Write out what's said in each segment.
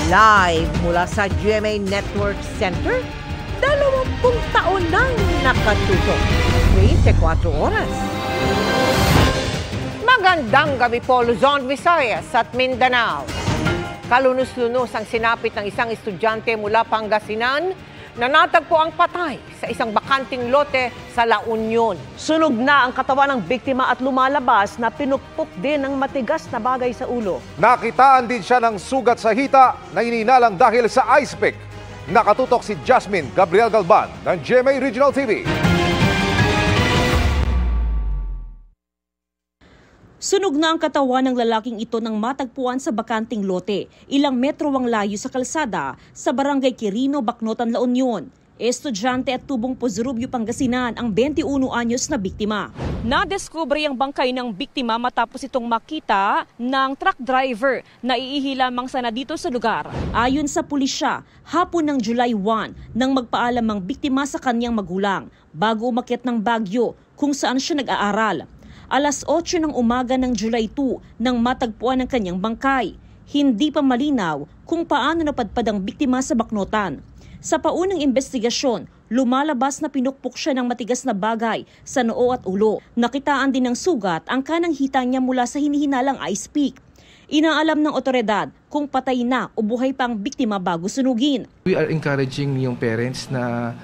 Live mula sa GMA Network Center, 20 taon nang nakatutok. 24 oras. Magandang gabi po, Luzon, Visayas at Mindanao. Kalunos-lunos ang sinapit ng isang estudyante mula Pangasinan na natagpo ang patay sa isang bakanting lote sa La Union. Sunog na ang katawan ng biktima at lumalabas na pinukpok din ng matigas na bagay sa ulo. Nakitaan din siya ng sugat sa hita na ininalang dahil sa ice pick. Nakatutok si Jasmine Gabriel Galban ng GMA Regional TV. Sunog na ang katawan ng lalaking ito nang matagpuan sa bakanting lote. Ilang metro ang layo sa kalsada sa barangay Quirino, Bacnotan, La Union. Estudyante at tubong Pozorubio, Pangasinan ang 21 anyos na biktima. Nadiskubre ang bangkay ng biktima matapos itong makita ng truck driver na iihi lamang sana dito sa lugar. Ayon sa pulisya, hapon ng July 1 nang magpaalam ang biktima sa kanyang magulang bago umakyat ng Baguio kung saan siya nag-aaral. Alas 8 ng umaga ng July 2 nang matagpuan ang kanyang bangkay. Hindi pa malinaw kung paano napadpad ang biktima sa Bacnotan. Sa paunang investigasyon, lumalabas na pinukpok siya ng matigas na bagay sa noo at ulo. Nakitaan din ng sugat ang kanang hita niya mula sa hinihinalang ice pick. Inaalam ng otoridad kung patay na o buhay pa ang biktima bago sunugin. We are encouraging yung parents na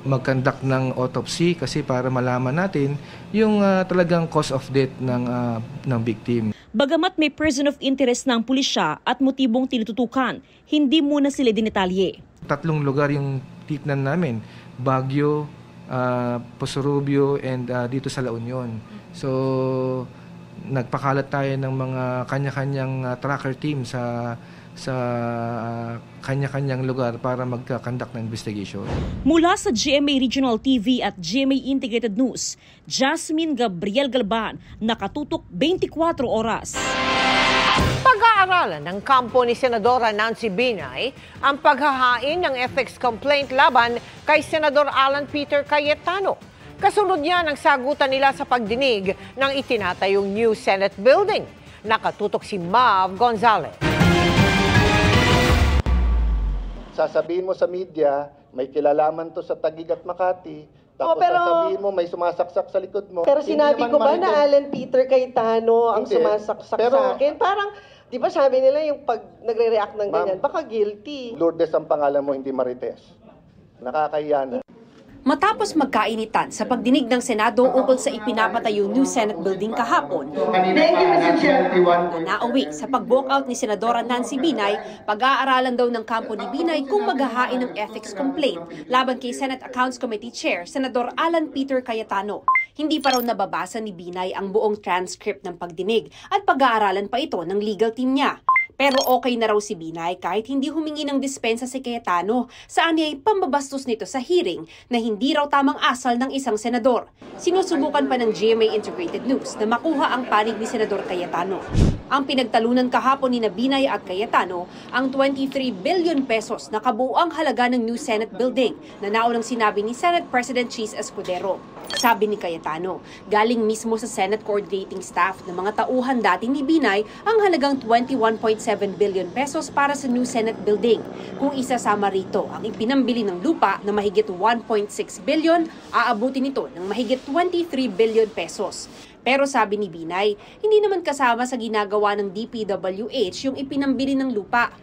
mag-conduct ng autopsy kasi para malaman natin yung talagang cause of death ng victim. Bagamat may person of interest na ang pulisya at motibong tinututukan, hindi muna sila dinetalye. 3 lugar yung titnan namin, Baguio, Pozorubio, and dito sa La Union. So, nagpakalat tayo ng mga kanya-kanyang tracker team sa kanya-kanyang lugar para magka-conduct ng investigation. Mula sa GMA Regional TV at GMA Integrated News, Jasmine Gabriel Galban, nakatutok 24 oras. Pag-aaralan ng kampo ni Senadora Nancy Binay ang paghahain ng ethics complaint laban kay Senador Alan Peter Cayetano. Kasunod niya ng sagutan nila sa pagdinig ng itinatayong new Senate building. Nakatutok si Mav Gonzalez. Sasabihin mo sa media, may kilalaman to sa Taguig at Makati. Tapos sasabihin mo, may sumasaksak sa likod mo. Pero sinabi ko ba na Alan Peter Cayetano ang sumasaksak sa akin? Parang, di ba sabi nila yung pag nagre-react ng ganyan, baka guilty. Lourdes ang pangalan mo, hindi Marites. Nakakahiya na. Matapos magkainitan sa pagdinig ng Senado ukol sa ipinapatayong new Senate building kahapon, na nauwi sa pag-walkout ni Senadora Nancy Binay, pag-aaralan daw ng kampo ni Binay kung maghahain ng ethics complaint laban kay Senate Accounts Committee Chair Senador Alan Peter Cayetano. Hindi pa raw nababasa ni Binay ang buong transcript ng pagdinig at pag-aaralan pa ito ng legal team niya. Pero okay na raw si Binay kahit hindi humingi ng dispensa si Cayetano sa anyay pambabastos nito sa hearing na hindi raw tamang asal ng isang senador. Sinusubukan pa ng GMA Integrated News na makuha ang panig ni Senador Cayetano. Ang pinagtalunan kahapon ni Binay at Cayetano ang 23 billion pesos na kabuuang halaga ng new Senate building na naunang sinabi ni Senate President Cheese Escudero. Sabi ni Cayetano, galing mismo sa Senate coordinating staff ng mga tauhan dati ni Binay ang halagang 21.7 billion pesos para sa new Senate building. Kung isasama rito ang ipinambili ng lupa na mahigit 1.6 billion, aabutin ito ng mahigit 23 billion pesos. Pero sabi ni Binay, hindi naman kasama sa ginagawa ng DPWH yung ipinambili ng lupa.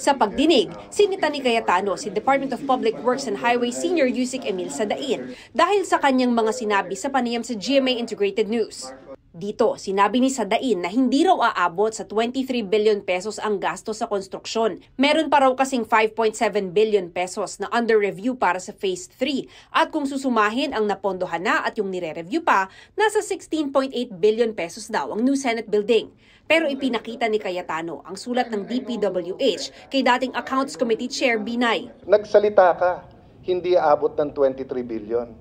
Sa pagdinig, sinita ni Cayetano si Department of Public Works and Highways Senior Yusik Emil Sadain dahil sa kanyang mga sinabi sa panayam sa GMA Integrated News. Dito, sinabi ni Sadain na hindi raw aabot sa 23 billion pesos ang gasto sa konstruksyon. Meron pa raw kasing 5.7 billion pesos na under review para sa Phase 3 at kung susumahin ang napondohan na at yung nire-review pa, nasa 16.8 billion pesos daw ang new Senate building. Pero ipinakita ni Cayetano ang sulat ng DPWH kay dating Accounts Committee Chair Binay. Nagsalita ka, hindi aabot ng 23 billion.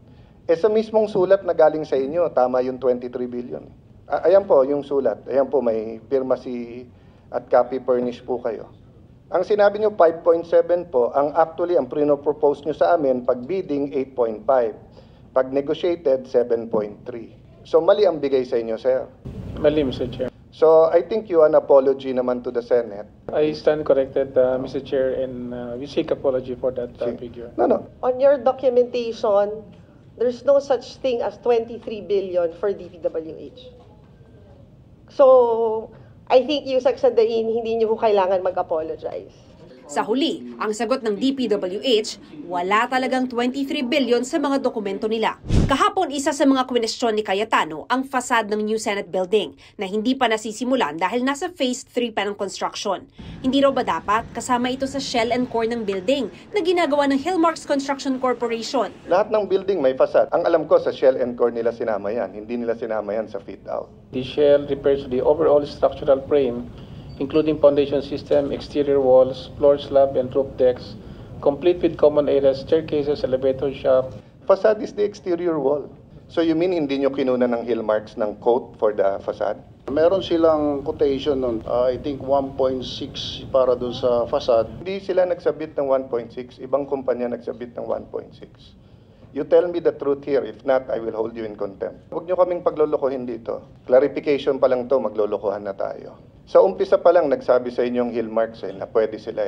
Sa mismong sulat na galing sa inyo, tama yung 23 billion. Ayan po yung sulat. Ayan po, may pirma at copy furnish po kayo. Ang sinabi nyo 5.7 po, actually ang propose nyo sa amin, pag bidding 8.5. Pag negotiated, 7.3. So mali ang bigay sa inyo, sir. Mali, Mr. Chair. So I think you an apology naman to the Senate. I stand corrected, Mr. Chair, and we seek apology for that figure. No. On your documentation, there's no such thing as 23 billion for DPWH. So, I think yung Saksadain, hindi niyo po kailangan mag-apologize. Sa huli, ang sagot ng DPWH, wala talagang 23 billion sa mga dokumento nila. Kahapon, isa sa mga kwestiyon ni Cayetano ang fasad ng new Senate building na hindi pa nasisimulan dahil nasa phase 3 pa ng construction. Hindi raw ba dapat kasama ito sa shell and core ng building na ginagawa ng Hillmarks Construction Corporation? Lahat ng building may fasad. Ang alam ko sa shell and core nila sinama yan. Hindi nila sinama yan sa fit out. The shell refers to the overall structural frame, including foundation system, exterior walls, floor slab, and roof decks, complete with common areas, staircases, elevator shaft. Facade is the exterior wall. So you mean hindi nyo kinuna ng Hillmarks ng quote for the facade? Meron silang quotation nun, I think 1.6 para dun sa facade. Hindi sila nagsabit ng 1.6, ibang kumpanya nagsabit ng 1.6. You tell me the truth here, if not, I will hold you in contempt. Huwag nyo kaming paglolokohin dito. Clarification pa lang to, maglolokohan na tayo. Sa umpisa pa lang, nagsabi sa inyong Hillmarks na pwede sila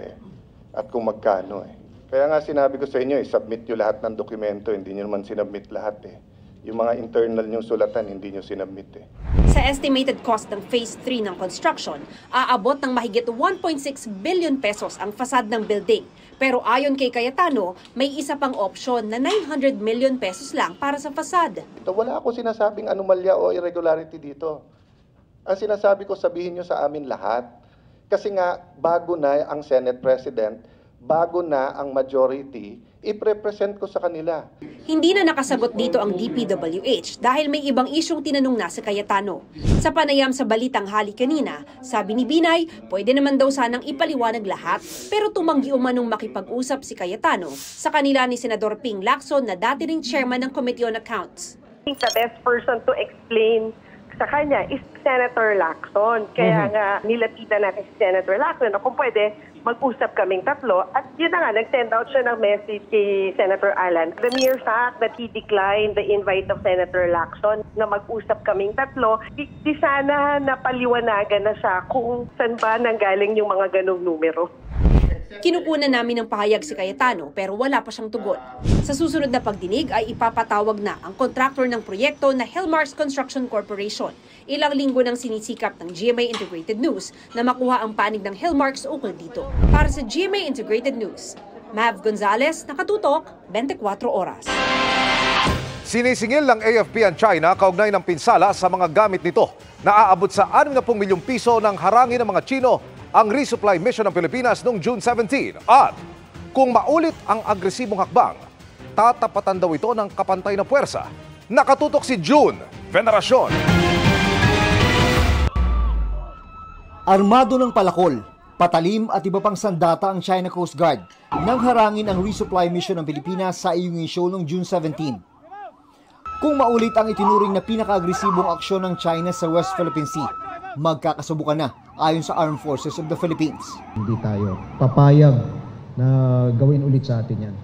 at kung magkano Kaya nga sinabi ko sa inyo, submit nyo lahat ng dokumento, hindi nyo naman sinubmit lahat Yung mga internal nyong sulatan, hindi nyo sinubmit Sa estimated cost ng Phase 3 ng construction, aabot ng mahigit 1.6 billion pesos ang fasad ng building. Pero ayon kay Cayetano, may isa pang option na 900 million pesos lang para sa fasad. Wala ako sinasabing anomalya o irregularity dito. Ang sinasabi ko, sabihin nyo sa amin lahat. Kasi nga, bago na ang Senate President, bago na ang majority, i-represent ko sa kanila. Hindi na nakasagot dito ang DPWH dahil may ibang isyong tinanong na sa Cayetano. Sa panayam sa Balitang Hali kanina, sabi ni Binay, pwede naman daw sanang ipaliwanag lahat, pero tumanggi umanong makipag-usap si Cayetano sa kanila ni Senador Ping Lacson na dati ring chairman ng Committee on Accounts. I think the best person to explain sa kanya is Senator Lacson. Kaya nga nilapitan natin si Senator Lacson na kung pwede mag-usap kaming tatlo. At yun na nga, nag-send out siya ng message kay Senator Alan. The mere fact that he declined the invite of Senator Lacson na mag-usap kaming tatlo, di sana napaliwanagan na siya kung saan ba nanggaling yung mga ganong numero. Kinukunan namin ng pahayag si Cayetano pero wala pa siyang tugon. Sa susunod na pagdinig ay ipapatawag na ang kontraktor ng proyekto na Hillmarks Construction Corporation. Ilang linggo nang sinisikap ng GMA Integrated News na makuha ang panig ng Hillmarks ukol dito. Para sa GMA Integrated News, Mav Gonzalez, nakatutok, 24 oras. Sinisingil ng AFP ang China kaugnay ng pinsala sa mga gamit nito na aabot sa 60 milyong piso ng harangin ng mga Chino ang resupply mission ng Pilipinas noong June 17. At kung maulit ang agresibong hakbang, tatapatan daw ito ng kapantay na puwersa. Nakatutok si June Veneracion. Armado ng palakol, patalim at iba pang sandata ang China Coast Guard nang harangin ang resupply mission ng Pilipinas sa Ayungin Shoal noong June 17. Kung maulit ang itinuring na pinaka-agresibong aksyon ng China sa West Philippine Sea, magkakasubukan na ayon sa Armed Forces of the Philippines. Hindi tayo papayag na gawin ulit sa atin yan.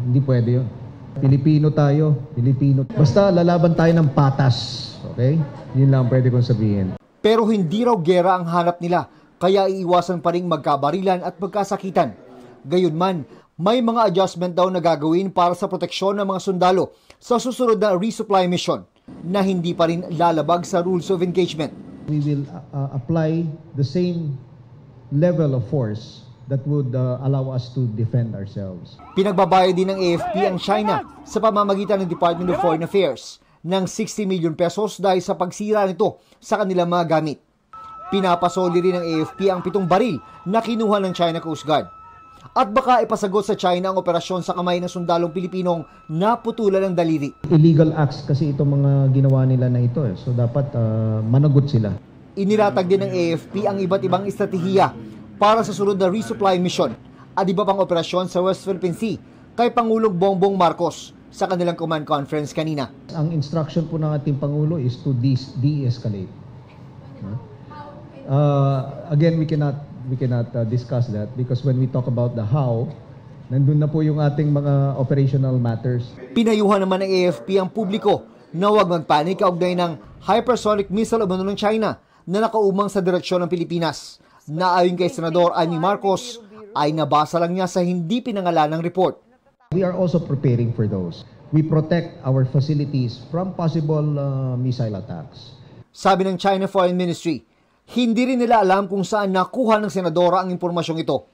Hindi pwede yun. Pilipino tayo, Pilipino. Basta lalaban tayo ng patas. Okay? Yun lang pwede kong sabihin. Pero hindi raw gera ang hanap nila, kaya iiwasan pa rin magkabarilan at magkasakitan. Gayunman, may mga adjustment daw na gagawin para sa proteksyon ng mga sundalo sa susunod na resupply mission na hindi pa rin lalabag sa rules of engagement. We will apply the same level of force that would allow us to defend ourselves. Pinagbabayad din ng AFP ang China sa pamamagitan ng Department of Foreign Affairs ng 60 million pesos dahil sa pagsira nito sa kanilang mga gamit. Pinapasoli rin ng AFP ang 7 baril na kinuha ng China Coast Guard. At baka ipasagot sa China ang operasyon sa kamay ng sundalong Pilipinong naputulan ng daliri. Illegal acts kasi itong mga ginawa nila na ito. So dapat managot sila. Inilatag din ng AFP ang iba't ibang estratehiya para sa sunod na resupply mission at iba pang operasyon sa West Philippine Sea kay Pangulong Bongbong Marcos sa kanilang command conference kanina. Ang instruction po ng ating Pangulo is to de-escalate. Again, we cannot discuss that because when we talk about the how, nandun na po yung ating mga operational matters. Pinayuhan naman ng AFP ang publiko na huwag magpanik kaugnay ng hypersonic missile umano ng China na nakaumang sa direksyon ng Pilipinas na ayon kay Senador Amy Marcos ay nabasa lang niya sa hindi pinangalanang report. We are also preparing for those. We protect our facilities from possible missile attacks. Sabi ng China Foreign Ministry, hindi rin nila alam kung saan nakuha ng senadora ang impormasyong ito.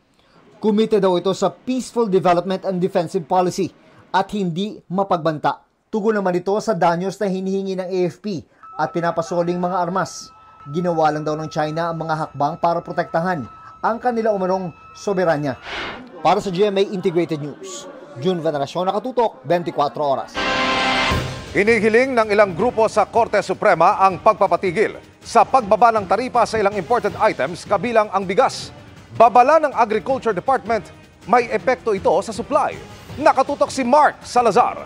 Kumite daw ito sa peaceful development and defensive policy at hindi mapagbanta. Tugon naman ito sa danyos na hinihingi ng AFP at pinapasoling mga armas. Ginawa lang daw ng China ang mga hakbang para protektahan ang kanila umanong soberanya. Para sa GMA Integrated News, June Veneracion, Nakatutok, 24 Oras. Inihiling ng ilang grupo sa Korte Suprema ang pagpapatigil sa pagbaba ng taripa sa ilang imported items kabilang ang bigas. Babala ng Agriculture Department, may epekto ito sa supply. Nakatutok si Mark Salazar.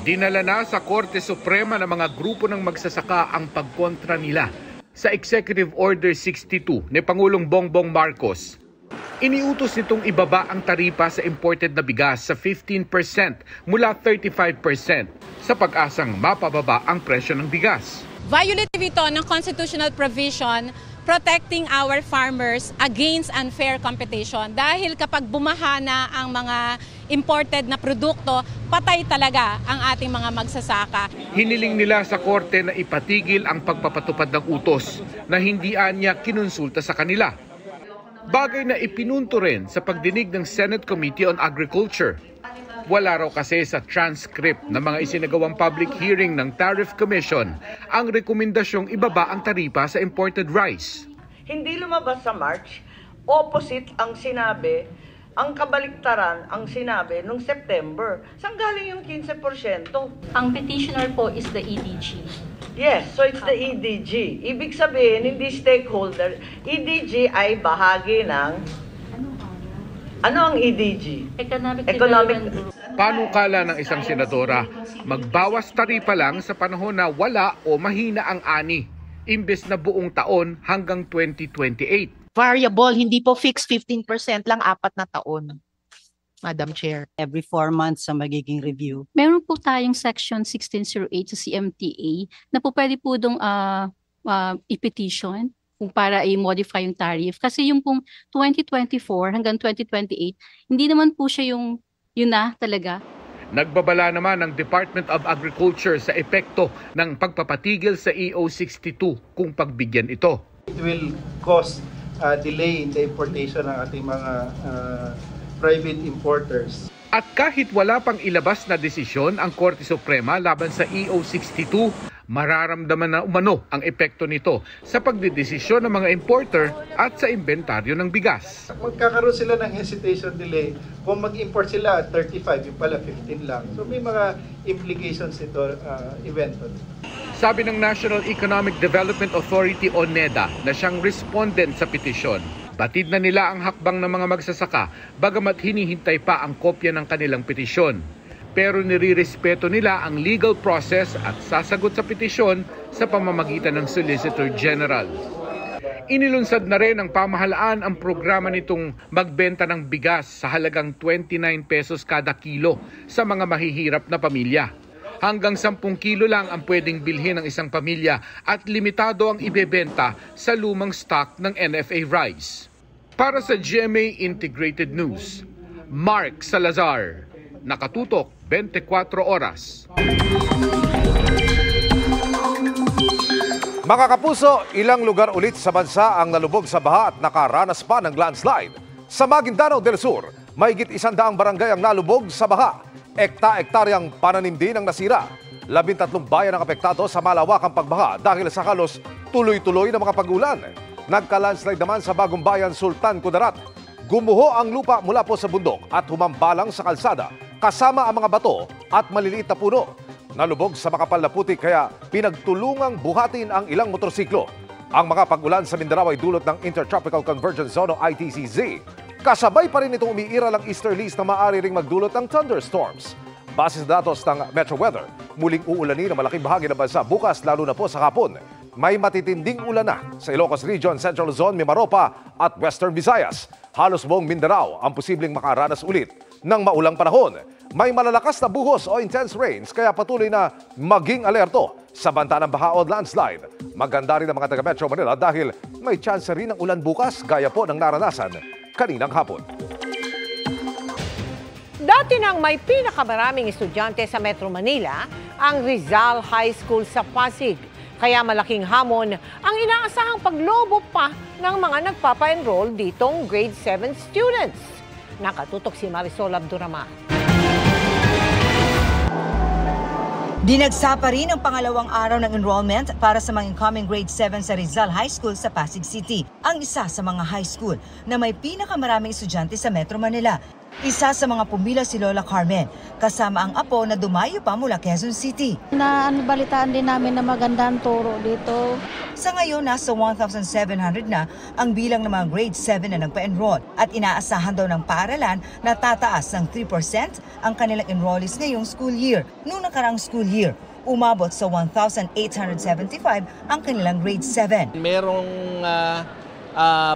Dinala na sa Korte Suprema ng mga grupo ng magsasaka ang pagkontra nila sa Executive Order 62 ni Pangulong Bongbong Marcos. Iniutos nitong ibaba ang taripa sa imported na bigas sa 15% mula 35% sa pag-asang mapababa ang presyo ng bigas. Violative ito ng constitutional provision protecting our farmers against unfair competition dahil kapag bumaha na ang mga imported na produkto, patay talaga ang ating mga magsasaka. Hiniling nila sa korte na ipatigil ang pagpapatupad ng utos na hindi anya kinonsulta sa kanila. Bagay na ipinunto rin sa pagdinig ng Senate Committee on Agriculture. Wala raw kasi sa transcript ng mga isinagawang public hearing ng Tariff Commission ang rekomendasyong ibaba ang taripa sa imported rice. Hindi lumabas sa March, opposite ang sinabi, ang kabaliktaran ang sinabi nung September. Saan galing yung 15%? Ang petitioner po is the EDG. Yes, so it's the EDG. Ibig sabihin, hindi stakeholder. EDG ay bahagi ng... Ano ang EDG? Economic Group. Panukala ng isang senadora, magbawas taripa lang sa panahon na wala o mahina ang ani, imbes na buong taon hanggang 2028. Variable, hindi po fixed 15% lang 4 na taon. Madam Chair. Every 4 months sa magiging review. Meron po tayong Section 1608 sa CMTA na po pwede po dong i-petition kung para i-modify yung tariff. Kasi yung pong 2024 hanggang 2028, hindi naman po siya yun na talaga. Nagbabala naman ng Department of Agriculture sa epekto ng pagpapatigil sa EO62 kung pagbigyan ito. It will cause delay in the importation ng ating mga private importers. At kahit wala pang ilabas na desisyon ang Korte Suprema laban sa EO62, mararamdaman na umano ang epekto nito sa pagdedesisyon ng mga importer at sa inventaryo ng bigas. Magkakaroon sila ng hesitation delay kung mag-import sila at 35, yung pala 15 lang. So may mga implications ito eventually. Sabi ng National Economic Development Authority o NEDA na siyang respondent sa petisyon, batid na nila ang hakbang ng mga magsasaka bagamat hinihintay pa ang kopya ng kanilang petisyon. Pero nirirespeto nila ang legal process at sasagot sa petisyon sa pamamagitan ng Solicitor General. Inilunsad na rin ng pamahalaan ang programa nitong magbenta ng bigas sa halagang 29 pesos kada kilo sa mga mahihirap na pamilya. Hanggang 10 kilo lang ang pwedeng bilhin ng isang pamilya at limitado ang ibebenta sa lumang stock ng NFA rice. Para sa GMA Integrated News, Mark Salazar, Nakatutok, 24 Oras. Mga kapuso, ilang lugar ulit sa bansa ang nalubog sa baha at nakaranas pa ng landslide. Sa Maguindanao del Sur, mahigit 100 barangay ang nalubog sa baha. Ekta-ektaryang pananim din ang nasira. 13 bayan ang apektado sa malawakang pagbaha dahil sa halos tuloy-tuloy na mga pag-ulan. Nagka-landslide naman sa bagong bayan Sultan Kudarat. Gumuho ang lupa mula po sa bundok at humambalang sa kalsada kasama ang mga bato at maliliit na puno. Nalubog sa makapal na putik kaya pinagtulungang buhatin ang ilang motorsiklo. Ang mga pag-ulan sa Mindanao ay dulot ng Intertropical Convergence Zone o ITCZ. Kasabay pa rin itong umiiral ang easterlies na maaari ring magdulot ng thunderstorms. Base sa datos ng Metro Weather, muling uulanin ang malaking bahagi ng bansa bukas lalo na po sa hapon. May matitinding ulan na sa Ilocos Region, Central Luzon, Mimaropa at Western Visayas. Halos buong Mindanao ang posibleng makaranas ulit ng maulang panahon. May malalakas na buhos o intense rains kaya patuloy na maging alerto Sa banta ng baha o landslide, maganda rin ang mga taga Metro Manila dahil may chance rin ng ulan bukas gaya po ng naranasan kaninang hapon. Dati nang may pinakamaraming estudyante sa Metro Manila, ang Rizal High School sa Pasig. Kaya malaking hamon ang inaasahang paglobo pa ng mga nagpapa-enroll ditong grade 7 students. Nakatutok si Marisol Abduraman. Dinagsa pa rin ang pangalawang araw ng enrollment para sa mga incoming grade 7 sa Rizal High School sa Pasig City, ang isa sa mga high school na may pinakamaraming estudyante sa Metro Manila. Isa sa mga pumila si Lola Carmen, kasama ang apo na dumayo pa mula Quezon City. Balitaan din namin na maganda ang turo dito. Sa ngayon, nasa 1,700 na ang bilang ng mga grade 7 na nagpa-enroll at inaasahan daw ng paaralan na tataas ng 3% ang kanilang enrollees ngayong school year. Noong nakaraang school year, umabot sa 1,875 ang kanilang grade 7. Merong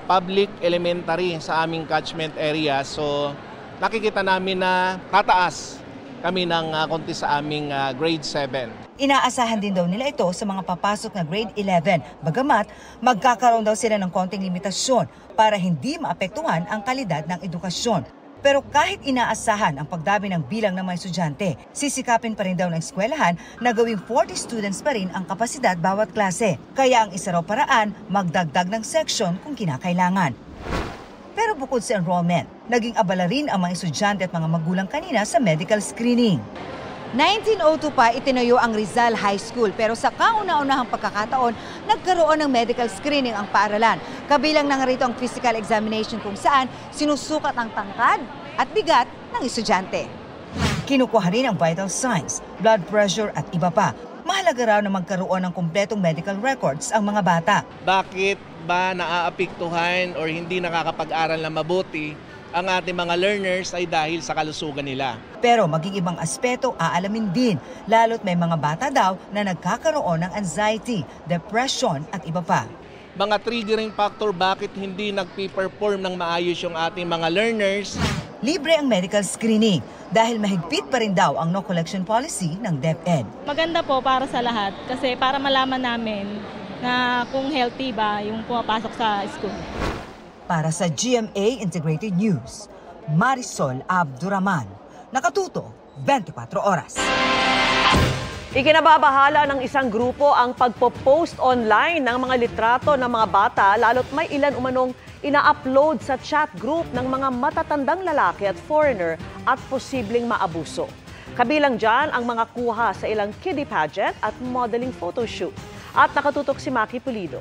public elementary sa aming catchment area, so nakikita namin na tataas kami ng konti sa aming grade 7. Inaasahan din daw nila ito sa mga papasok na grade 11, bagamat magkakaroon daw sila ng konting limitasyon para hindi maapektuhan ang kalidad ng edukasyon. Pero kahit inaasahan ang pagdami ng bilang ng mga estudyante, sisikapin pa rin daw ng eskwelahan na gawing 40 students pa rin ang kapasidad bawat klase. Kaya ang isa raw paraan, magdagdag ng section kung kinakailangan. Pero bukod sa enrollment, naging abala rin ang mga estudyante at mga magulang kanina sa medical screening. 1902 pa itinayo ang Rizal High School, pero sa kauna-unahang pagkakataon, nagkaroon ng medical screening ang paaralan. Kabilang na nga rito ang physical examination kung saan sinusukat ang tangkad at bigat ng estudyante. Kinukuha rin ang vital signs, blood pressure at iba pa. Mahalaga raw na magkaroon ng kumpletong medical records ang mga bata. Bakit ba naaapektuhan or hindi nakakapag-aral na mabuti ang ating mga learners ay dahil sa kalusugan nila? Pero maging ibang aspeto aalamin din, lalo't may mga bata daw na nagkakaroon ng anxiety, depression at iba pa. Mga triggering factor bakit hindi nagpi-perform ng maayos yung ating mga learners. Libre ang medical screening dahil mahigpit pa rin daw ang no collection policy ng DepEd. Maganda po para sa lahat kasi para malaman namin na kung healthy ba yung pumapasok sa school. Para sa GMA Integrated News, Marisol Abduraman. Nakatuto, 24 oras. Ikinababahala ng isang grupo ang pagpo-post online ng mga litrato ng mga bata lalo't may ilan umanong ina-upload sa chat group ng mga matatandang lalaki at foreigner at posibleng maabuso. Kabilang dyan ang mga kuha sa ilang kiddie pageant at modeling photoshoot. At nakatutok si Maki Pulido.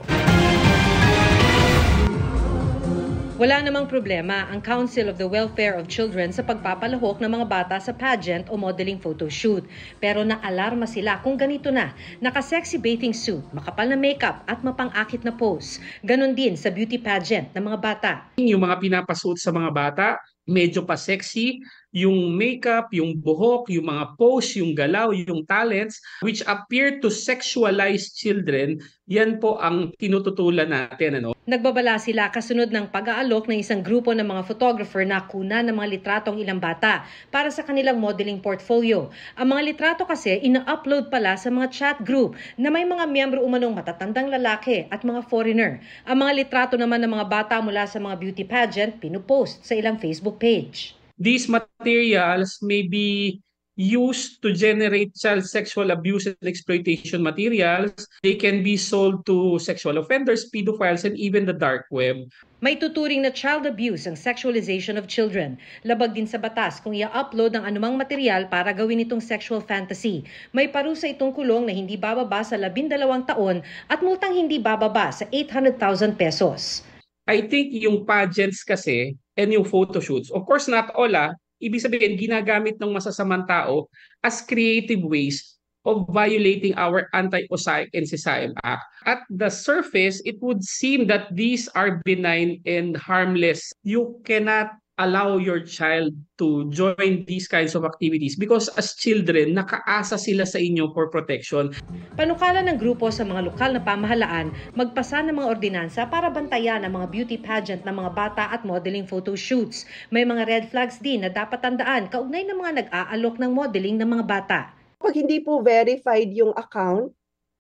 Wala namang problema ang Council of the Welfare of Children sa pagpapalahok ng mga bata sa pageant o modeling photoshoot. Pero naalarma sila kung ganito na, naka-sexy bathing suit, makapal na makeup at mapang-akit na pose. Ganon din sa beauty pageant ng mga bata. Yung mga pinapasuot sa mga bata, medyo pa sexy, yung makeup, yung buhok, yung mga pose, yung galaw, yung talents, which appear to sexualize children, yan po ang tinututulan natin. Nagbabala sila kasunod ng pag-aalok ng isang grupo ng mga photographer na kuna ng mga litratong ilang bata para sa kanilang modeling portfolio. Ang mga litrato kasi ina-upload pala sa mga chat group na may mga miyembro umanong matatandang lalaki at mga foreigner. Ang mga litrato naman ng mga bata mula sa mga beauty pageant pinupost sa ilang Facebook page. These materials may be used to generate child sexual abuse and exploitation materials. They can be sold to sexual offenders, pedophiles, and even the dark web. May tuturing na child abuse ang sexualization of children. Labag din sa batas kung i-upload ang anumang material para gawin itong sexual fantasy. May parusa itong kulong na hindi bababa sa 12 taon at multang hindi bababa sa 800,000 pesos. I think yung pageants kasi and yung photoshoots, of course not all, ibig sabihin ginagamit ng masasamang tao as creative ways of violating our Anti-Osaic and SISAIM Act. At the surface, it would seem that these are benign and harmless. You cannot allow your child to join these kinds of activities because as children, nakaasa sila sa inyo for protection. Panukala ng grupo sa mga lokal na pamahalaan, magpasa ng mga ordinansa para bantayan ang mga beauty pageant ng mga bata at modeling photoshoots. May mga red flags din na dapat tandaan kaugnay ng mga nag-aalok ng modeling ng mga bata. Pag hindi po verified yung account,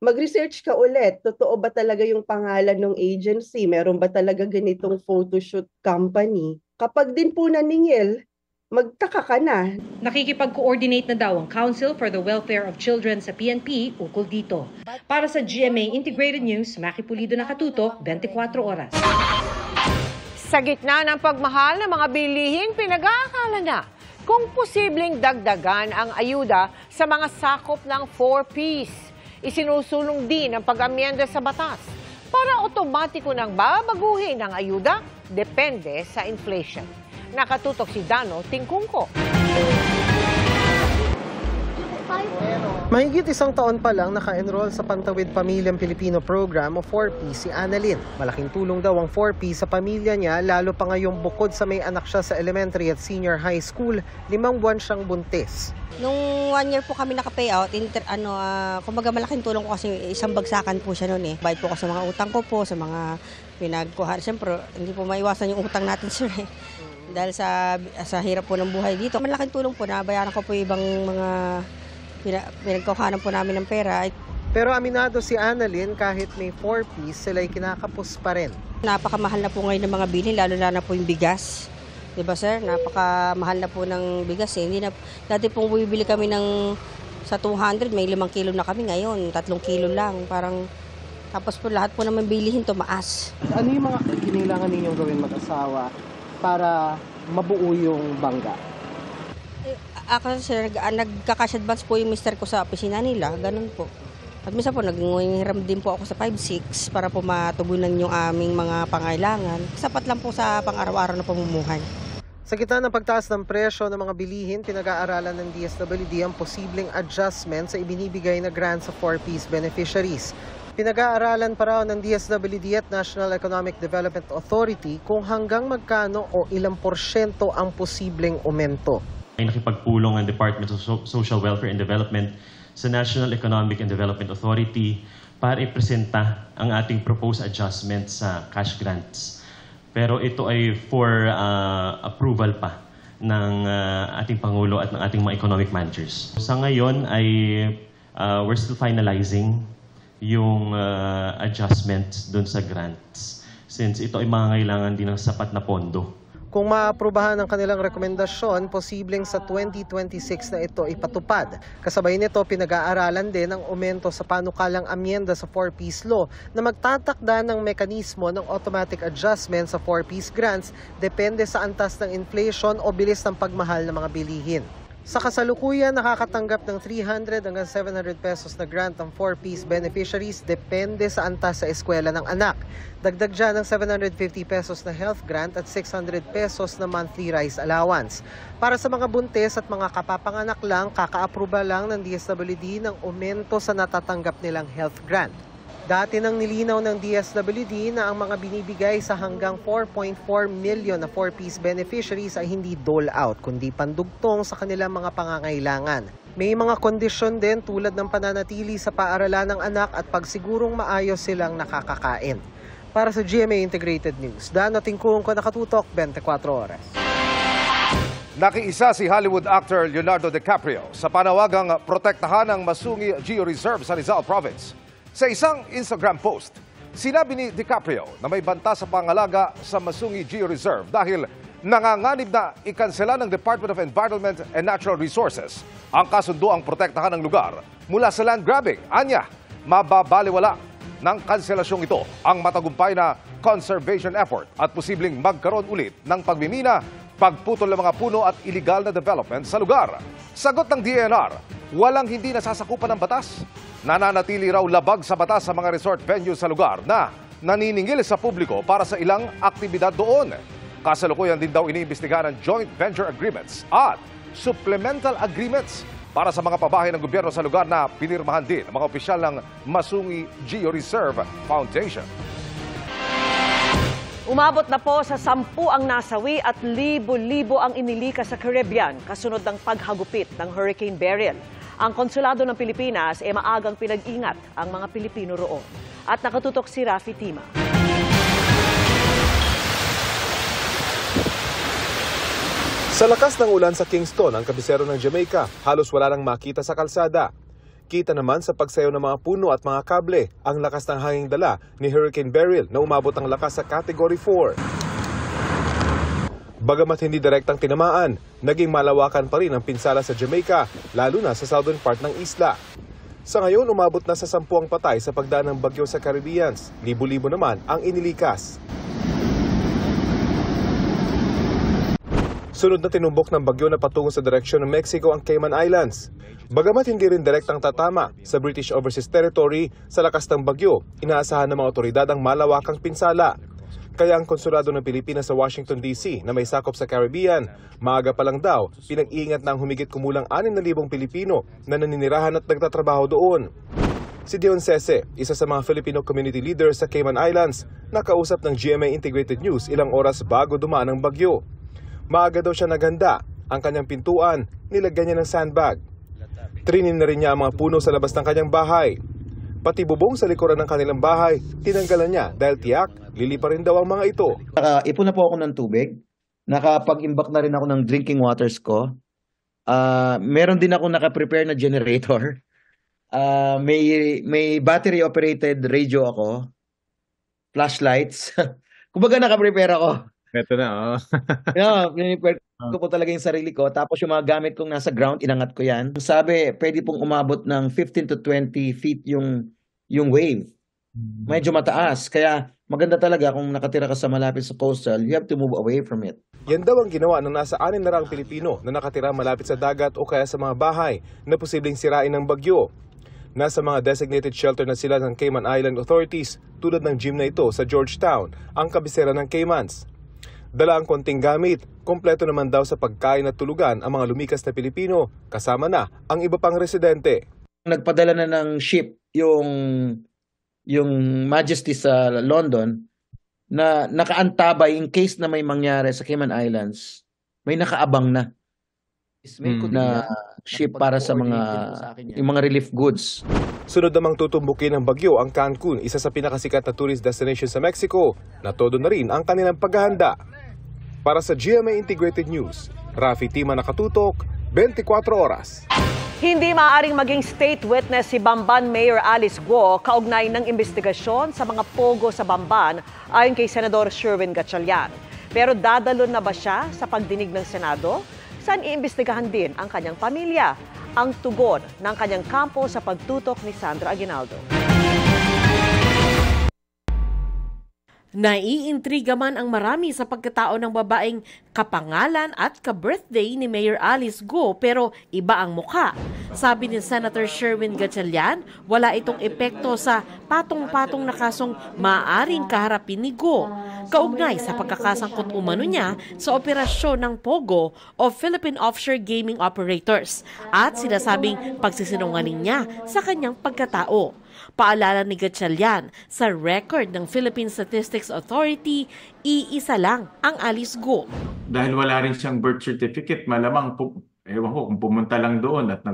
mag-research ka ulit. Totoo ba talaga yung pangalan ng agency? Meron ba talaga ganitong photoshoot company? Kapag din po naningil, magtaka ka na. Nakikipag-coordinate na daw ang Council for the Welfare of Children sa PNP ukol dito. Para sa GMA Integrated News, Maki Pulido nakatutok, 24 oras. Sa gitna ng pagmahal ng mga bilihin, pinag-aakala na kung posibleng dagdagan ang ayuda sa mga sakop ng 4Ps. Isinusulong din ang pag-amyenda sa batas para otomatiko nang babaguhin ang ayuda depende sa inflation. Nakatutok si Dano Tingkungko. Mahigit isang taon pa lang naka-enroll sa Pantawid Pamilyang Pilipino Program o 4P si Annalyn. Malaking tulong daw ang 4P sa pamilya niya, lalo pa ngayong bukod sa may anak siya sa elementary at senior high school, 5 buwan siyang buntis. Nung 1 year po kami naka-payout, kumbaga malaking tulong ko kasi isang bagsakan po siya noon eh. Bayad po ko sa mga utang ko po, sa mga pinagkuhan. Siyempre, hindi po maiwasan yung utang natin sir eh. Dahil sa hirap po ng buhay dito. Malaking tulong po na bayaran ko po ibang mga pinagkuhanan po namin ng pera. Pero aminado si Annalyn, kahit may 4Ps, sila'y kinakapos pa rin. Napakamahal na po ngayon ng mga bilhin, lalo na po yung bigas. Diba sir? Napakamahal na po ng bigas eh. Dati pong bumibili kami sa 200, may 5 kilo na kami ngayon, 3 kilo lang. Tapos po lahat po naman bilihin tumaas. Ano yung mga kailangan ninyong gawin mag-asawa para mabuo yung bangga? Ako sir, nagka-cash advance po yung mister ko sa opisina nila, ganun po. At minsan po, naghiram din po ako sa 5-6 para po matugunan yung aming mga pangailangan. Sapat lang po sa pang-araw-araw na pamumuhay. Sa gitna ng pagtaas ng presyo ng mga bilihin, pinag-aaralan ng DSWD ang posibleng adjustment sa ibinibigay na grant sa 4Ps beneficiaries. Pinag-aaralan pa raw ng DSWD at National Economic Development Authority kung hanggang magkano o ilang porsyento ang posibleng aumento. Ay nakipagpulong ang Department of Social Welfare and Development sa National Economic and Development Authority para ipresenta ang ating proposed adjustment sa cash grants. Pero ito ay for approval pa ng ating Pangulo at ng ating mga economic managers. Sa ngayon ay we're still finalizing yung adjustments dun sa grants since ito ay mangangailangan din ng sapat na pondo. Kung maaprubahan ang kanilang rekomendasyon, posibleng sa 2026 na ito ipatupad. Kasabay nito, pinag-aaralan din ang aumento sa panukalang amyenda sa 4Ps law na magtatakda ng mekanismo ng automatic adjustment sa 4Ps grants depende sa antas ng inflation o bilis ng pagmahal ng mga bilihin. Sa kasalukuyan, nakakatanggap ng 300 hanggang 700 pesos na grant ang 4Ps beneficiaries depende sa antas sa eskwela ng anak. Dagdag dyan ng 750 pesos na health grant at 600 pesos na monthly rice allowance. Para sa mga buntis at mga kapapanganak lang, kaka-aproba lang ng DSWD ng aumento sa natatanggap nilang health grant. Dati nang nilinaw ng DSWD na ang mga binibigay sa hanggang 4.4 million na 4Ps beneficiaries ay hindi dole out, kundi pandugtong sa kanilang mga pangangailangan. May mga kondisyon din tulad ng pananatili sa paaralan ng anak at pagsigurong maayos silang nakakakain. Para sa GMA Integrated News, Dano Tingkungko, nakatutok, 24 oras. Nakiisa si Hollywood actor Leonardo DiCaprio sa panawagang protektahan ang Masungi Geo-Reserve sa Rizal Province. Sa isang Instagram post, sinabi ni DiCaprio na may banta sa pangalaga sa Masungi Geo-Reserve dahil nanganganib na ikansela ng Department of Environment and Natural Resources ang kasunduang protektahan ng lugar mula sa land grabbing. Anya, mababaliwala ng kanselasyong ito ang matagumpay na conservation effort at posibleng magkaroon ulit ng pagmimina, pagputol ng mga puno at illegal na development sa lugar. Sagot ng DENR, walang hindi nasasakupan ng batas. Nananatili raw labag sa batas sa mga resort venues sa lugar na naniningil sa publiko para sa ilang aktibidad doon. Kasalukuyan din daw iniimbestigahan ang joint venture agreements at supplemental agreements para sa mga pabahay ng gobyerno sa lugar na pinirmahan din ng mga opisyal ng Masungi Geo-Reserve Foundation. Umabot na po sa 10 ang nasawi at libo-libo ang inilika sa Caribbean kasunod ng paghagupit ng Hurricane Beryl. Ang Konsulado ng Pilipinas ay maagang pinag-ingat ang mga Pilipino roon. At nakatutok si Rafi Tima. Sa lakas ng ulan sa Kingston, ang kabisero ng Jamaica, halos wala nang makita sa kalsada. Kita naman sa pagsayaw ng mga puno at mga kable ang lakas ng hanging dala ni Hurricane Beryl na umabot ang lakas sa Category 4. Bagamat hindi direktang tinamaan, naging malawakan pa rin ang pinsala sa Jamaica, lalo na sa southern part ng isla. Sa ngayon, umabot na sa 10 ang patay sa pagdaan ng bagyo sa Caribbean. Libo-libo naman ang inilikas. Sunod na tinumbok ng bagyo na patungo sa direksyon ng Mexico ang Cayman Islands. Bagamat hindi rin direktang tatama sa British Overseas Territory sa lakas ng bagyo, inaasahan ng mga otoridad ang malawakang pinsala. Kaya ang konsulado ng Pilipinas sa Washington DC na may sakop sa Caribbean, maaga pa lang daw, pinag-iingat na ang humigit kumulang 6,000 Pilipino na naninirahan at nagtatrabaho doon. Si Dion Sese, isa sa mga Filipino community leaders sa Cayman Islands, nakausap ng GMA Integrated News ilang oras bago dumaan ang bagyo. Maaga daw siya naghanda, ang kanyang pintuan, nilagyan niya ng sandbag. Trinin na rin niya ang mga puno sa labas ng kanyang bahay. Pati bubong sa likuran ng kanilang bahay, tinanggalan niya dahil tiyak, lilipa rin daw ang mga ito. Nakaipon na po ako ng tubig. Nakapag-imbak na rin ako ng drinking waters ko. Meron din ako nakaprepare na generator. May battery-operated radio ako. Flashlights. Kumbaga nakaprepare ako. Ito na, oh. Pinipare ko po talaga yung sarili ko. Tapos yung mga gamit kong nasa ground, inangat ko yan. Sabi, pwede pong umabot ng 15 to 20 feet yung wave. Medyo mataas. Kaya maganda talaga kung nakatira ka sa malapit sa coastal, you have to move away from it. Yan daw ang ginawa ng nasa 600 Pilipino na nakatira malapit sa dagat o kaya sa mga bahay na posibleng sirain ng bagyo. Nasa mga designated shelter na sila ng Cayman Island authorities tulad ng gym na ito sa Georgetown, ang kabisera ng Caymans. Dala ang konting gamit, kompleto naman daw sa pagkain at tulugan ang mga lumikas na Pilipino, kasama na ang iba pang residente. Nagpadala na ng ship yung Majesty sa London na nakaantabay in case na may mangyari sa Cayman Islands. May nakaabang na ship para sa yung mga relief goods. Sunod namang tutumbukin ng bagyo ang Cancun, isa sa pinakasikat na tourist destination sa Mexico, na todo na rin ang kanilang paghahanda. Para sa GMA Integrated News, Rafi Tima nakatutok, 24 oras. Hindi maaaring maging state witness si Bamban Mayor Alice Guo kaugnay ng investigasyon sa mga pogo sa Bamban ayon kay Senador Sherwin Gatchalian. Pero dadalo na ba siya sa pagdinig ng Senado? Saan iimbestigahan din ang kanyang pamilya? Ang tugon ng kanyang kampo sa pagtutok ni Sandra Aguinaldo. Naiintriga man ang marami sa pagkatao ng babaeng kapangalan at ka-birthday ni Mayor Alice Guo pero iba ang mukha. Sabi ni Senator Sherwin Gatchalian, wala itong epekto sa patong-patong na kasong maaaring kaharapin ni Guo. Kaugnay sa pagkakasangkot umano niya sa operasyon ng POGO o Philippine Offshore Gaming Operators at sinasabing pagsisinungaling niya sa kanyang pagkatao. Paalala ni Gatchalian, sa record ng Philippine Statistics Authority, iisa lang ang Alice Guo. Dahil wala rin siyang birth certificate, malamang ewan ko kung pumunta lang doon at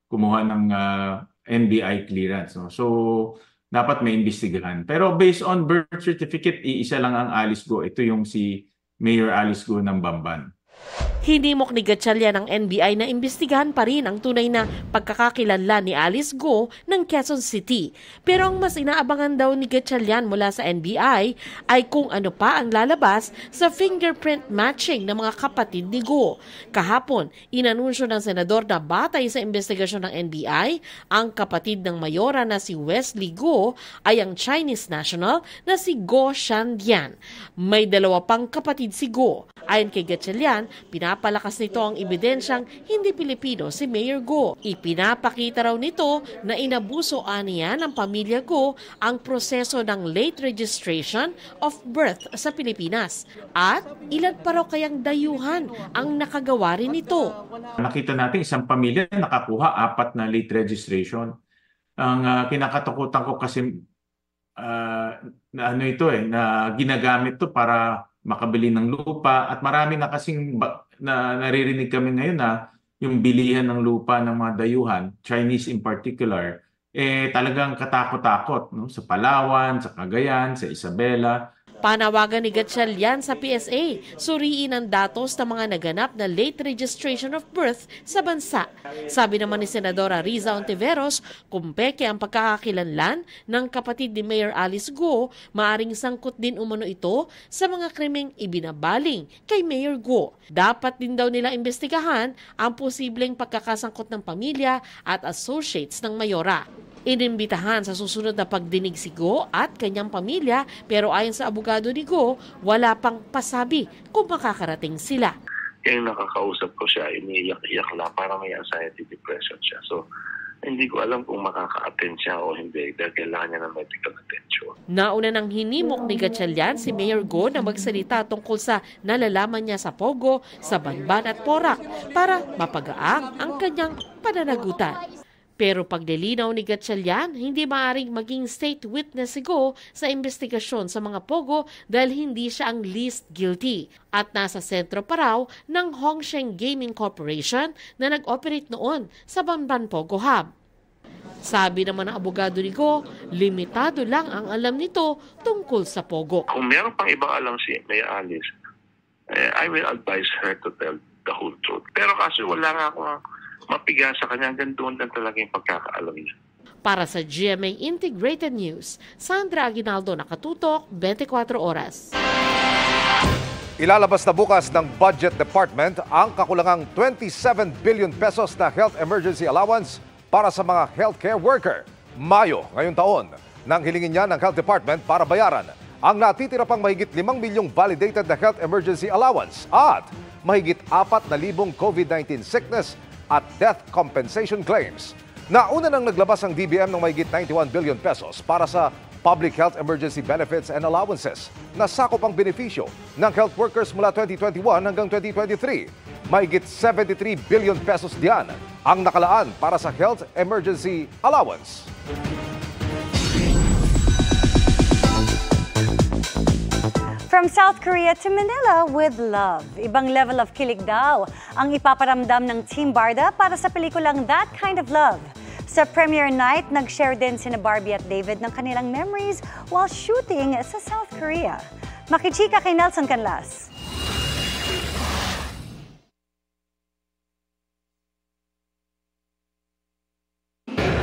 kumuha ng NBI clearance. No? So, dapat may imbestigahan. Pero based on birth certificate, iisa lang ang Alice Guo. Ito yung si Mayor Alice Guo ng Bamban. Hinimok ni Gatchalian ng NBI na imbestigahan pa rin ang tunay na pagkakakilanlan ni Alice Guo ng Quezon City. Pero ang mas inaabangan daw ni Gatchalian mula sa NBI ay kung ano pa ang lalabas sa fingerprint matching ng mga kapatid ni Guo. Kahapon, inanunsyo ng senador na batay sa investigasyon ng NBI, ang kapatid ng mayora na si Wesley Guo ay ang Chinese national na si Guo Shandian. May 2 pang kapatid si Guo. Ayon kay Gatchalian, pinapalakas nito ang ebidensyang hindi Pilipino si Mayor Guo. Ipinapakita raw nito na inabuso niya ng pamilya Guo ang proseso ng late registration of birth sa Pilipinas. At ilan pa raw kayang dayuhan ang nakagawa rin nito. Nakita natin isang pamilya nakakuha 4 na late registration. Ang kinakatakutan ko kasi na ginagamit to para makabili ng lupa at marami na kasing naririnig kami ngayon na yung bilihan ng lupa ng mga dayuhan, Chinese in particular, talagang katakot-takot, no? Sa Palawan, sa Cagayan, sa Isabela. Panawagan ni Gatchalian sa PSA, suriin ang datos ng mga naganap na late registration of birth sa bansa. Sabi naman ni Senadora Riza Ontiveros, kung peke ang pagkakakilanlan ng kapatid ni Mayor Alice Go, maaring sangkot din umano ito sa mga krimeng ibinabaling kay Mayor Go. Dapat din daw nila imbestigahan ang posibleng pagkakasangkot ng pamilya at associates ng Mayora. Inimbitahan sa susunod na pagdinig si Go at kanyang pamilya, pero ayon sa abogado ni Go, wala pang pasabi kung makakarating sila. Yung nakakausap ko siya, iniiyak-iyak lang para may anxiety depression siya. So, hindi ko alam kung makaka-attend siya o hindi dahil kailangan niya ng medical attention. Nauna nang hinimok ni Gatchalian si Mayor Go na magsalita tungkol sa nalalaman niya sa Pogo, sa Banban at Porac para mapagaang ang kanyang pananagutan. Pero paglilinaw ni Gatchalian, hindi maaaring maging state witness si Go sa investigasyon sa mga Pogo dahil hindi siya ang least guilty. At nasa sentro pa raw ng Hongsheng Gaming Corporation na nag-operate noon sa Banban Pogo Hub. Sabi naman ng abogado ni Go, limitado lang ang alam nito tungkol sa Pogo. Kung meron pang ibang alam si May Alice, I will advise her to tell the whole truth. Pero kasi wala nga akong mapiga sa kanya, hanggang doon lang talaga yung pagkakaalam niya. Para sa GMA Integrated News, Sandra Aguinaldo, Nakatutok, 24 Oras. Ilalabas na bukas ng Budget Department ang kakulangang 27 billion pesos na health emergency allowance para sa mga healthcare worker. Mayo ngayong taon, nang hilingin niya ng Health Department para bayaran ang natitira pang mahigit 5 milyong validated na health emergency allowance at mahigit 4,000 COVID-19 sickness at death compensation claims. Nauna nang naglabas ang DBM ng mahigit 91 billion pesos para sa public health emergency benefits and allowances na sakop ang benepisyo ng health workers mula 2021 hanggang 2023. Mahigit 73 billion pesos diyan ang nakalaan para sa health emergency allowance. From South Korea to Manila with love. Ibang level of kilig daw ang ipaparamdam ng Team Barda para sa pelikulang That Kind of Love. Sa premiere night, nag-share din sina Barbie at David ng kanilang memories while shooting sa South Korea. Makichika kay Nelson Canlas.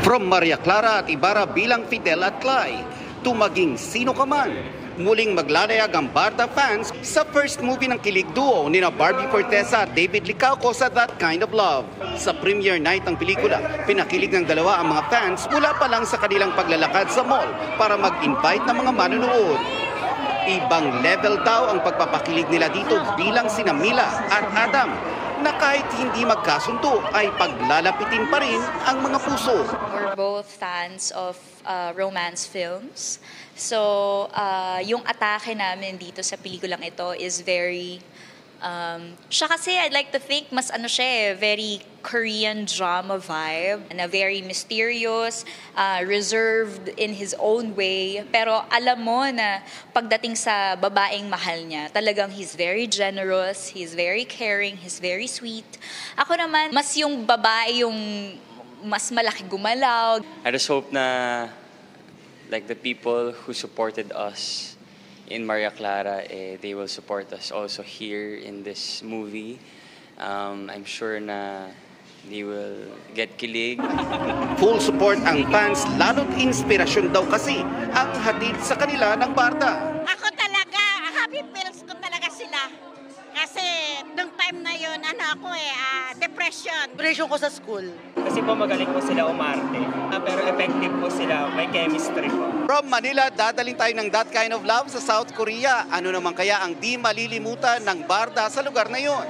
From Maria Clara at Ibarra bilang Fidel at Clay, tumaging sino ka man, muling maglalayag ang Barda fans sa first movie ng kilig duo ni na Barbie Fortesa at David Licauco sa That Kind of Love. Sa premiere night ng pelikula, pinakilig ng dalawa ang mga fans mula pa lang sa kanilang paglalakad sa mall para mag-invite ng mga manonood. Ibang level daw ang pagpapakilig nila dito bilang sina Mila at Adam, na kahit hindi magkasundo ay paglalapitin pa rin ang mga puso. We're both fans of romance films. So, yung atake namin dito sa pelikulang ito is very... siya kasi, I'd like to think, mas ano siya very Korean drama vibe, na very mysterious, reserved in his own way. Pero alam mo na pagdating sa babaeng mahal niya, talagang he's very generous, he's very caring, he's very sweet. Ako naman, mas yung babae yung mas malaki gumalaw. I just hope na like the people who supported us in Maria Clara, they will support us also here in this movie. I'm sure na they will get kilig. Full support ang fans, lalo't inspirasyon daw kasi ang hatid sa kanila ng Barda. Ako talaga, happy feels ko talaga sila. Kasi nung time na yun, depression. Depression ko sa school. Kasi po magaling po sila umarte. Pero effective po sila, may chemistry po. From Manila, dadaling tayo ng That Kind of Love sa South Korea. Ano naman kaya ang di malilimutan ng Barda sa lugar na yon?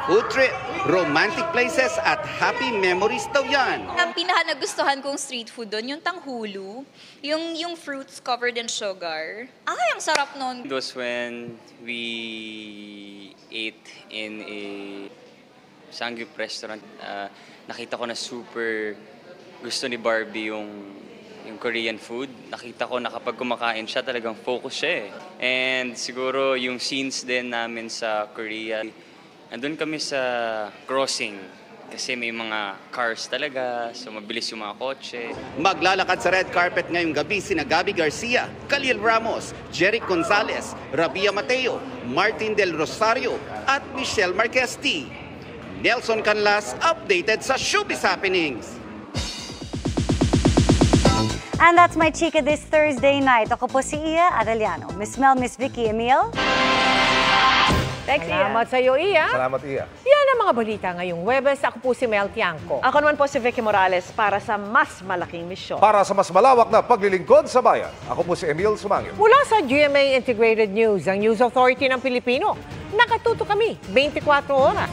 Food trip, romantic places at happy memories daw yan. Ang pinaka-nagustuhan kong street food doon, yung tanghulu, yung fruits covered in sugar. Ay, ang sarap nun. It was when we ate in a Sangyup restaurant. Nakita ko na super gusto ni Barbie yung Korean food. Nakita ko na kapag kumakain siya, talagang focus siya And siguro yung scenes din namin sa Korea, andun kami sa crossing Kasi may mga cars talaga, so mabilis yung mga kotse. Maglalakad sa red carpet ngayong gabi sina Gabby Garcia, Khalil Ramos, Jeric Gonzalez, Rabia Mateo, Martin Del Rosario at Michelle Marquesti. Nelson Canlas, updated sa Showbiz Happenings. And that's my chika this Thursday night. Ako po si Iya Arellano. Miss Mel, Miss Vicky, Emil. Thanks, Iya. Salamat sa iyo, Iya. Salamat, Iya. Yan ang mga balita ngayong Webes. Ako po si Mel Tiangco. Ako naman po si Vicky Morales para sa mas malaking misyon. Para sa mas malawak na paglilingkod sa bayan, ako po si Emil Sumangil. Mula sa GMA Integrated News, ang News Authority ng Pilipino. Nakatuto kami 24 oras.